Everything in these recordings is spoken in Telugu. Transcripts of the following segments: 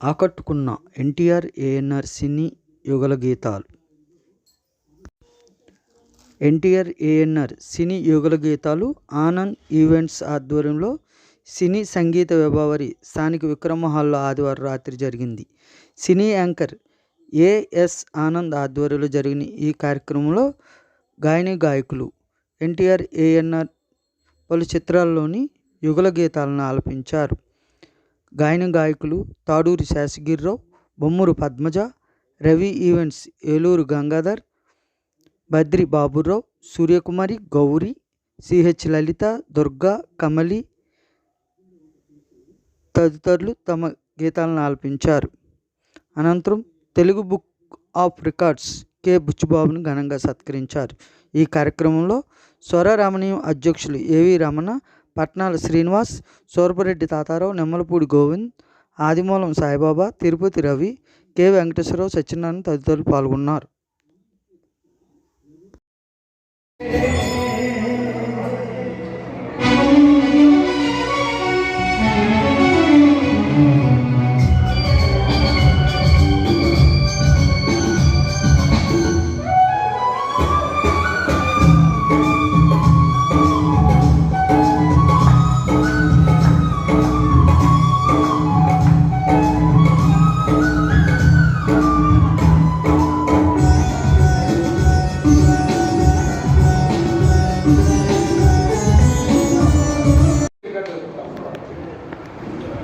ఆకట్టుకున్న ఎన్టీఆర్ ఏఎన్ఆర్ సినీ యుగళ గీతాలు. ఎన్టీఆర్ ఏఎన్ఆర్ సినీ యుగళ గీతాలు ఆనంద్ ఈవెంట్స్ ఆధ్వర్యంలో సినీ సంగీత విభావరి స్థానిక విక్రమ హాల్లో ఆదివారం రాత్రి జరిగింది. సినీ యాంకర్ ఏఎస్ ఆనంద్ ఆధ్వర్యంలో జరిగిన ఈ కార్యక్రమంలో గాయకులు ఎన్టీఆర్ ఏఎన్ఆర్ పలు చిత్రాల్లోని యుగళ గీతాలను ఆలపించారు. గాయకులు తాడూరి శేషగిరిరావు, బొమ్మూరు పద్మజ, రవి ఈవెంట్స్ ఏలూరు గంగాధర్, బద్రి బాబురావు, సూర్యకుమారి, గౌరీ, సిహెచ్ లలిత, దుర్గా, కమలి తదితరులు తమ గీతాలను ఆలపించారు. అనంతరం Telugu book of records K బుచ్చిబాబును ఘనంగా సత్కరించారు. ఈ కార్యక్రమంలో స్వర రమణీయం అధ్యక్షులు ఏవి రమణ, పట్నాల శ్రీనివాస్, సూరపరెడ్డి తాతారావు, నిమ్మలపూడి గోవింద్, ఆదిమూలం సాయిబాబా, తిరుపతి రవి, కె వెంకటేశ్వరరావు, సత్యనారాయణ తదితరులు పాల్గొన్నారు.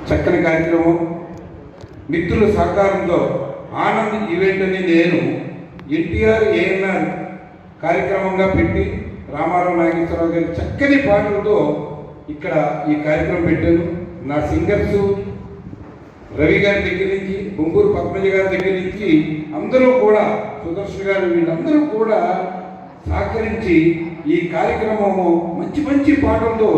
చక్కని కార్యక్రమం మిత్రుల సహకారంతో ఆనంద్ ఈవెంట్ అని నేను ఎన్టీఆర్ ఏఎన్ఆర్ కార్యక్రమంగా పెట్టి రామారావు నాగేశ్వరరావు గారి చక్కని పాటలతో ఇక్కడ ఈ కార్యక్రమం పెట్టాను. నా సింగర్స్ రవి గారి దగ్గర నుంచి, బొమ్మూరు పద్మజ గారి దగ్గర నుంచి అందరూ కూడా, సుదర్శన్ గారు, వీళ్ళందరూ కూడా సహకరించి ఈ కార్యక్రమము మంచి మంచి పాటలతో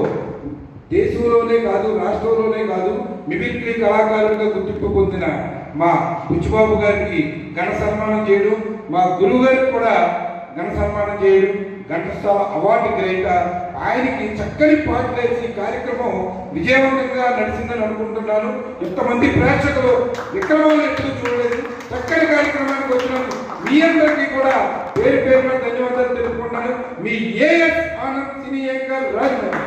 దేశంలోనే కాదు, రాష్ట్రంలోనే కాదు, మిమిక్రీ కళాకారులుగా గుర్తింపు పొందిన మా బుచ్చిబాబు గారికి ఘన సన్మానం చేయడం, మా గురువు గారికి కూడా ఘన సన్మానం చేయడం, ఘంటసాల అవార్డు గ్రహీత ఆయనకి చక్కని పాటలు వేసి కార్యక్రమం విజయవంతంగా నడిచిందని అనుకుంటున్నాను. ఎంతమంది ప్రేక్షకులు విక్రమాలు ఎప్పుడు చూడలేదు. చక్కని కార్యక్రమానికి వచ్చినందుకు మీ అందరికీ కూడా పేరు పేరున ధన్యవాదాలు తెలుపుకుంటున్నాను. మీ ఏఎస్ ఆనంద్ సినీ యాంకర్ రాజమండ్రి.